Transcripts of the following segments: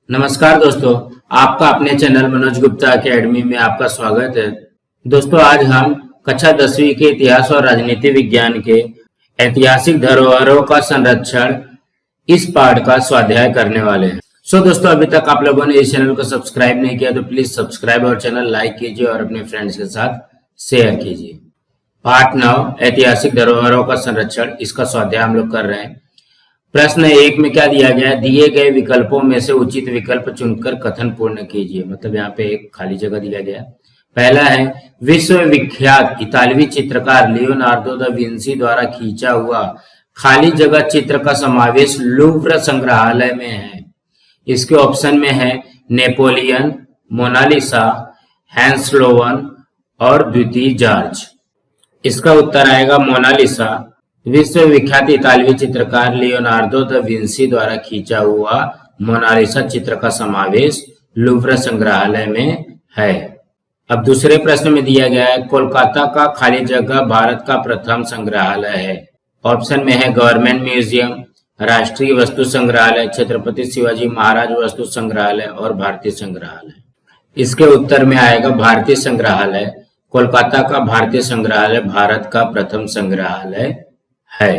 नमस्कार दोस्तों, आपका अपने चैनल मनोज गुप्ता एकेडमी में आपका स्वागत है। दोस्तों, आज हम कक्षा 10वीं के इतिहास और राजनीति विज्ञान के ऐतिहासिक धरोहरों का संरक्षण इस पाठ का स्वाध्याय करने वाले हैं। दोस्तों, अभी तक आप लोगों ने इस चैनल को सब्सक्राइब नहीं किया तो प्लीज सब्सक्राइब और चैनल लाइक कीजिए और अपने फ्रेंड्स के साथ शेयर कीजिए। पाठ 9 ऐतिहासिक धरोहरों का संरक्षण, इसका स्वाध्याय हम लोग कर रहे हैं। प्रश्न 1 में क्या दिया गया है? दिए गए विकल्पों में से उचित विकल्प चुनकर कथन पूर्ण कीजिए। मतलब यहाँ पे एक खाली जगह दिया गया। पहला है, विश्व विख्यात इतालवी चित्रकार लियोनार्दो दा विंसी द्वारा खींचा हुआ खाली जगह चित्र का समावेश लूव्र संग्रहालय में है। इसके ऑप्शन में है नेपोलियन, मोनालिसा, हैंस लोवन और द्वितीय जॉर्ज। इसका उत्तर आएगा मोनालिसा। विश्व विख्यात इतालवी चित्रकार लियोनार्दो दा विंसी द्वारा खींचा हुआ मोनालिसा चित्र का समावेश लूव्र संग्रहालय में है। अब दूसरे प्रश्न में दिया गया है, कोलकाता का खाली जगह भारत का प्रथम संग्रहालय है। ऑप्शन में है गवर्नमेंट म्यूजियम, राष्ट्रीय वस्तु संग्रहालय, छत्रपति शिवाजी महाराज वस्तु संग्रहालय और भारतीय संग्रहालय। इसके उत्तर में आएगा भारतीय संग्रहालय। कोलकाता का भारतीय संग्रहालय भारत का प्रथम संग्रहालय है।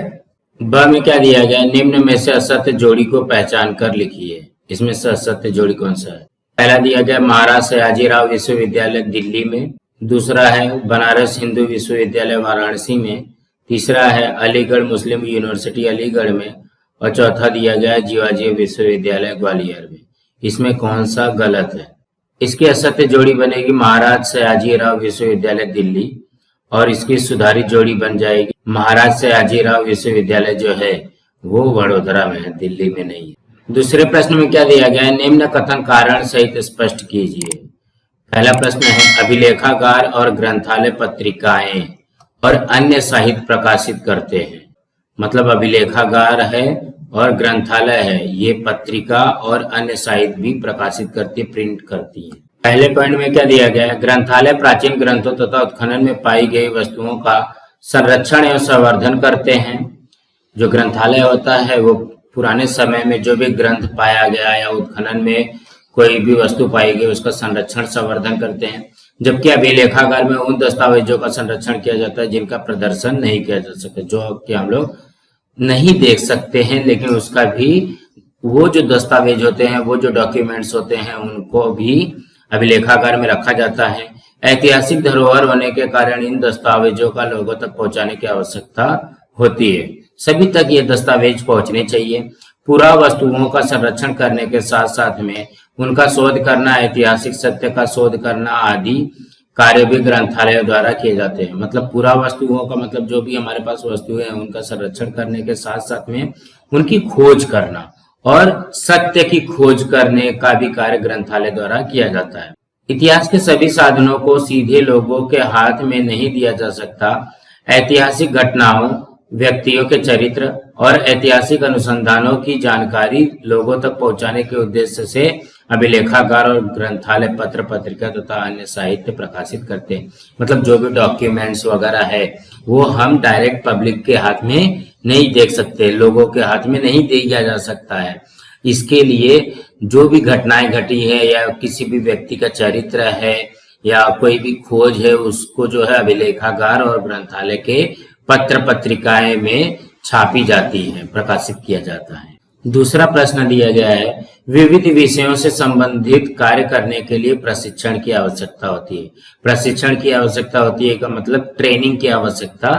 ब में क्या दिया गया? निम्न में से असत्य जोड़ी को पहचान कर लिखिए। इसमें से असत्य जोड़ी कौन सा है? पहला दिया गया महाराज सयाजीराव विश्वविद्यालय दिल्ली में, दूसरा है बनारस हिंदू विश्वविद्यालय वाराणसी में, तीसरा है अलीगढ़ मुस्लिम यूनिवर्सिटी अलीगढ़ में और चौथा दिया गया जीवाजी विश्वविद्यालय ग्वालियर में। इसमें कौन सा गलत है? इसकी असत्य जोड़ी बनेगी महाराज सयाजीराव विश्वविद्यालय दिल्ली और इसकी सुधारित जोड़ी बन जाएगी महाराज सयाजीराव विश्वविद्यालय जो है वो वडोदरा में है, दिल्ली में नहीं है। दूसरे प्रश्न में क्या दिया गया है? निम्न कथन कारण सहित स्पष्ट कीजिए। पहला प्रश्न है, अभिलेखागार और ग्रंथालय पत्रिकाएं और अन्य साहित्य प्रकाशित करते हैं। मतलब अभिलेखागार है और ग्रंथालय है, ये पत्रिका और अन्य साहित्य भी प्रकाशित करती, प्रिंट करती है। पहले पॉइंट में क्या दिया गया है? ग्रंथालय प्राचीन ग्रंथों तथा उत्खनन में पाई गई वस्तुओं का संरक्षण एवं संवर्धन करते हैं। जो ग्रंथालय होता है वो पुराने समय में जो भी ग्रंथ पाया गया या उत्खनन में कोई भी वस्तु पाई गई उसका संरक्षण संवर्धन करते हैं। जबकि अभिलेखागार में उन दस्तावेजों का संरक्षण किया जाता है जिनका प्रदर्शन नहीं किया जा सकता, जो कि हम लोग नहीं देख सकते हैं, लेकिन उसका भी वो जो दस्तावेज होते हैं, वो जो डॉक्यूमेंट्स होते हैं, उनको भी अभिलेखागार में रखा जाता है। ऐतिहासिक धरोहर होने के कारण इन दस्तावेजों का लोगों तक पहुंचाने की आवश्यकता होती है। सभी तक ये दस्तावेज पहुंचने चाहिए। पूरा वस्तुओं का संरक्षण करने के साथ साथ में उनका शोध करना, ऐतिहासिक सत्य का शोध करना आदि कार्य भी ग्रंथालयों द्वारा किए जाते हैं। मतलब पूरा वस्तुओं का मतलब जो भी हमारे पास वस्तुएं हैं उनका संरक्षण करने के साथ साथ में उनकी खोज करना और सत्य की खोज करने का भी कार्य ग्रंथालय द्वारा किया जाता है। इतिहास के सभी साधनों को सीधे लोगों के हाथ में नहीं दिया जा सकता। ऐतिहासिक घटनाओं, व्यक्तियों के चरित्र और ऐतिहासिक अनुसंधानों की जानकारी लोगों तक पहुंचाने के उद्देश्य से अभिलेखागार और ग्रंथालय पत्र पत्रिका तथा अन्य साहित्य प्रकाशित करते हैं। मतलब जो भी डॉक्यूमेंट्स वगैरह है वो हम डायरेक्ट पब्लिक के हाथ में नहीं देख सकते, लोगों के हाथ में नहीं दिया जा सकता है। इसके लिए जो भी घटनाएं घटी है या किसी भी व्यक्ति का चरित्र है या कोई भी खोज है, उसको जो है अभिलेखागार और ग्रंथालय के पत्र पत्रिकाएं में छापी जाती है, प्रकाशित किया जाता है। दूसरा प्रश्न दिया गया है, विविध विषयों से संबंधित कार्य करने के लिए प्रशिक्षण की आवश्यकता होती है। प्रशिक्षण की आवश्यकता होती है का मतलब ट्रेनिंग की आवश्यकता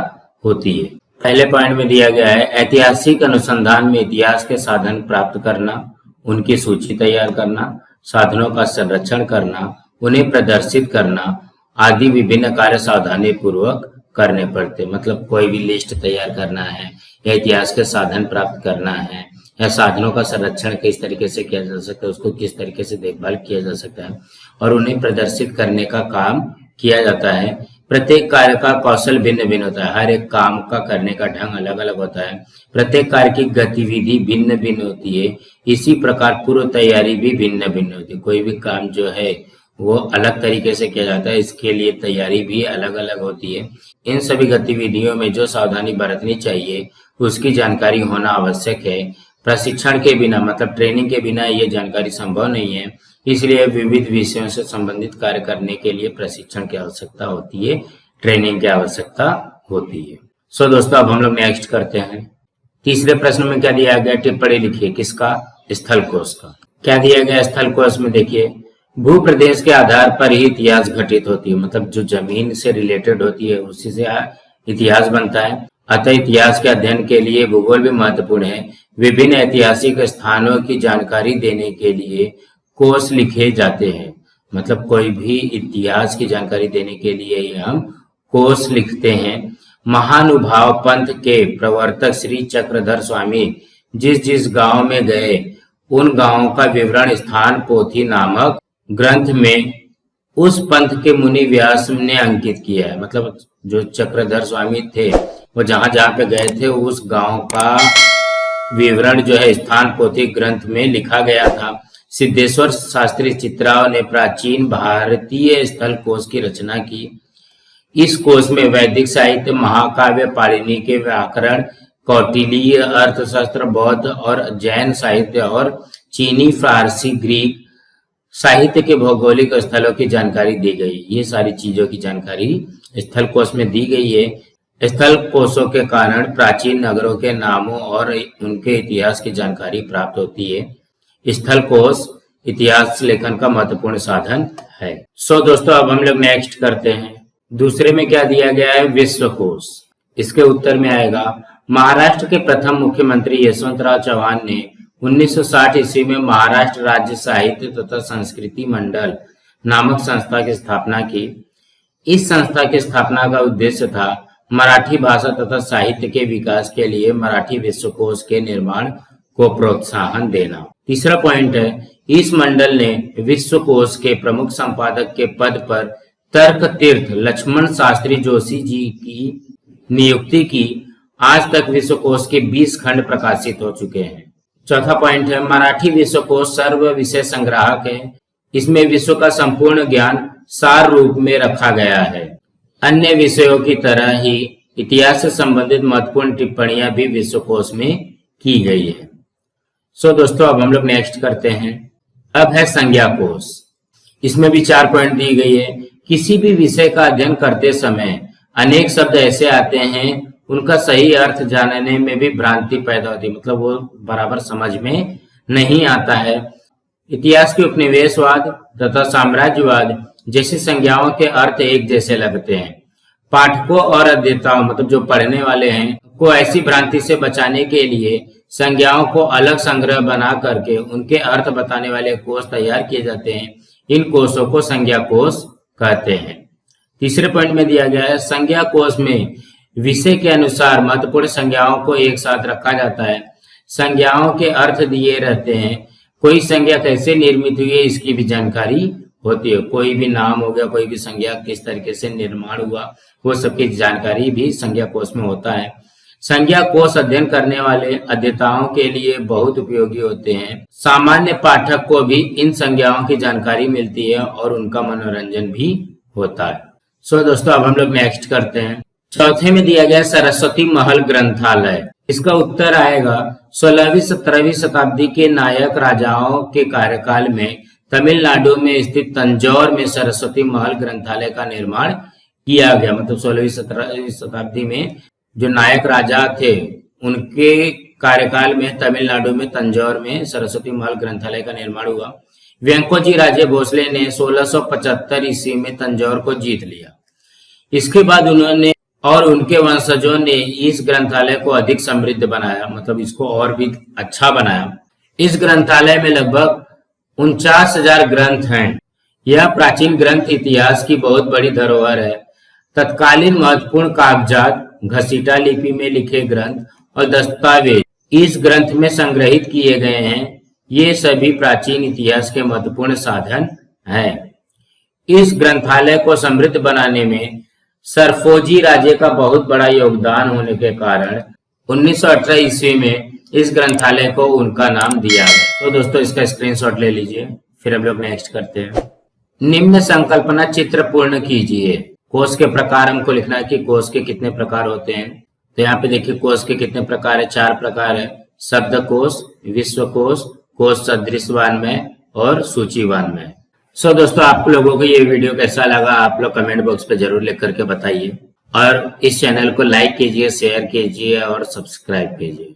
होती है। पहले पॉइंट में दिया गया है, ऐतिहासिक अनुसंधान में इतिहास के साधन प्राप्त करना, उनकी सूची तैयार करना, साधनों का संरक्षण करना, उन्हें प्रदर्शित करना आदि विभिन्न कार्य सावधानी पूर्वक करने पड़ते। मतलब कोई भी लिस्ट तैयार करना है या इतिहास के साधन प्राप्त करना है या साधनों का संरक्षण किस तरीके से किया जा सकता है, उसको किस तरीके से देखभाल किया जा सकता है और उन्हें प्रदर्शित करने का काम किया जाता है। प्रत्येक कार्य का कौशल भिन्न भिन्न होता है। हर एक काम का करने का ढंग अलग अलग होता है। प्रत्येक कार्य की गतिविधि भिन्न भिन्न होती है। इसी प्रकार पूर्व तैयारी भी भिन्न भिन्न होती है। कोई भी काम जो है वो अलग तरीके से किया जाता है, इसके लिए तैयारी भी अलग अलग होती है। इन सभी गतिविधियों में जो सावधानी बरतनी चाहिए उसकी जानकारी होना आवश्यक है। प्रशिक्षण के बिना मतलब ट्रेनिंग के बिना ये जानकारी संभव नहीं है। इसलिए विविध विषयों से संबंधित कार्य करने के लिए प्रशिक्षण की आवश्यकता होती है, ट्रेनिंग की आवश्यकता होती है। सो दोस्तों अब हम लोग नेक्स्ट करते हैं। तीसरे प्रश्न में क्या दिया गया, टिप्पणी लिखिए। किसका? स्थल कोश का। क्या दिया गया स्थल कोश में? देखिए, भू प्रदेश के आधार पर ही इतिहास घटित होती है, मतलब जो जमीन से रिलेटेड होती है उसी से इतिहास बनता है। अतः इतिहास के अध्ययन के लिए भूगोल भी महत्वपूर्ण है। विभिन्न ऐतिहासिक स्थानों की जानकारी देने के लिए कोश लिखे जाते हैं, मतलब कोई भी इतिहास की जानकारी देने के लिए ही हम कोश लिखते हैं। महानुभाव पंथ के प्रवर्तक श्री चक्रधर स्वामी जिस जिस गांव में गए उन गांवों का विवरण स्थान पोथी नामक ग्रंथ में उस पंथ के मुनि व्यास ने अंकित किया है। मतलब जो चक्रधर स्वामी थे वो जहां जहां पे गए थे उस गांव का विवरण जो है स्थान पोथी ग्रंथ में लिखा गया था। सिद्धेश्वर शास्त्री चित्राव ने प्राचीन भारतीय स्थल कोश की रचना की। इस कोश में वैदिक साहित्य, महाकाव्य, पाणिनि के व्याकरण, कौटिल्य अर्थशास्त्र, बौद्ध और जैन साहित्य और चीनी, फारसी, ग्रीक साहित्य के भौगोलिक स्थलों की जानकारी दी गई। ये सारी चीजों की जानकारी स्थल कोश में दी गई है। स्थल कोशों के कारण प्राचीन नगरों के नामों और उनके इतिहास की जानकारी प्राप्त होती है। स्थल कोश इतिहास लेखन का महत्वपूर्ण साधन है। सो दोस्तों अब हम लोग नेक्स्ट करते हैं। दूसरे में क्या दिया गया है? विश्वकोश। इसके उत्तर में आएगा, महाराष्ट्र के प्रथम मुख्यमंत्री यशवंतराव चौहान ने 1960 ईस्वी में महाराष्ट्र राज्य साहित्य तथा संस्कृति मंडल नामक संस्था की स्थापना की। इस संस्था की स्थापना का उद्देश्य था मराठी भाषा तथा साहित्य के विकास के लिए मराठी विश्वकोश के निर्माण को प्रोत्साहन देना। तीसरा पॉइंट है, इस मंडल ने विश्वकोश के प्रमुख संपादक के पद पर तर्क तीर्थ लक्ष्मण शास्त्री जोशी जी की नियुक्ति की। आज तक विश्वकोश के 20 खंड प्रकाशित हो चुके हैं। चौथा पॉइंट है, मराठी विश्वकोश सर्व विषय संग्राहक है। इसमें विश्व का संपूर्ण ज्ञान सार रूप में रखा गया है। अन्य विषयों की तरह ही इतिहास से संबंधित महत्वपूर्ण टिप्पणियां भी विश्वकोश में की गई है। सो दोस्तों अब हम लोग नेक्स्ट करते हैं। अब है संज्ञा कोश। इसमें भी 4 पॉइंट दी गई है। किसी भी विषय का अध्ययन करते समय अनेक शब्द ऐसे आते हैं उनका सही अर्थ जानने में भी भ्रांति पैदा होती है, मतलब वो बराबर समझ में नहीं आता है। इतिहास के उपनिवेशवाद तथा साम्राज्यवाद जैसी संज्ञाओं के अर्थ एक जैसे लगते हैं। पाठकों और अध्येताओं मतलब जो पढ़ने वाले हैं को ऐसी भ्रांति से बचाने के लिए संज्ञाओं को अलग संग्रह बना करके उनके अर्थ बताने वाले कोश तैयार किए जाते हैं। इन कोशों को संज्ञा कोश कहते हैं। तीसरे पॉइंट में दिया गया है, संज्ञा कोश में विषय के अनुसार महत्वपूर्ण संज्ञाओं को एक साथ रखा जाता है। संज्ञाओं के अर्थ दिए रहते हैं। कोई संज्ञा कैसे निर्मित हुई है इसकी भी जानकारी होती है। कोई भी नाम हो गया, कोई भी संज्ञा किस तरीके से निर्माण हुआ, वो सबकी जानकारी भी संज्ञा कोश में होता है। संज्ञा कोश अध्ययन करने वाले अध्येताओं के लिए बहुत उपयोगी होते हैं। सामान्य पाठक को भी इन संज्ञाओं की जानकारी मिलती है और उनका मनोरंजन भी होता है। सो दोस्तों अब हम लोग नेक्स्ट करते हैं। चौथे में दिया गया सरस्वती महल ग्रंथालय। इसका उत्तर आएगा 16वीं-17वीं शताब्दी के नायक राजाओं के कार्यकाल में तमिलनाडु में स्थित तंजौर में सरस्वती महल ग्रंथालय का निर्माण किया गया। मतलब 16वीं-17वीं शताब्दी में जो नायक राजा थे उनके कार्यकाल में तमिलनाडु में तंजौर में सरस्वती महल ग्रंथालय का निर्माण हुआ। वेंकोजी राजे भोसले ने 1675 ईस्वी में तंजौर को जीत लिया। इसके बाद उन्होंने और उनके वंशजों ने इस ग्रंथालय को अधिक समृद्ध बनाया, मतलब इसको और भी अच्छा बनाया। इस ग्रंथालय में लगभग 49,000 ग्रंथ हैं। यह प्राचीन ग्रंथ इतिहास की बहुत बड़ी धरोहर है। तत्कालीन महत्वपूर्ण कागजात, घसीटा लिपि में लिखे ग्रंथ और दस्तावेज इस ग्रंथ में संग्रहित किए गए हैं। ये सभी प्राचीन इतिहास के महत्वपूर्ण साधन हैं। इस ग्रंथालय को समृद्ध बनाने में सरफोजी राजे का बहुत बड़ा योगदान होने के कारण 1918 ईस्वी में इस ग्रंथालय को उनका नाम दिया गया। तो दोस्तों इसका स्क्रीनशॉट ले लीजिए, फिर हम लोग नेक्स्ट करते हैं। निम्न संकल्पना चित्र पूर्ण कीजिए। कोश के प्रकार हमको लिखना है कि कोश के कितने प्रकार होते हैं। तो यहाँ पे देखिए कोश के कितने प्रकार है, 4 प्रकार है। शब्दकोश, विश्वकोश, कोश सदृशवान में और सूचीवान में। सो दोस्तों, आप लोगों को ये वीडियो कैसा लगा आप लोग कमेंट बॉक्स पे जरूर लिख करके बताइए और इस चैनल को लाइक कीजिए, शेयर कीजिए और सब्सक्राइब कीजिए।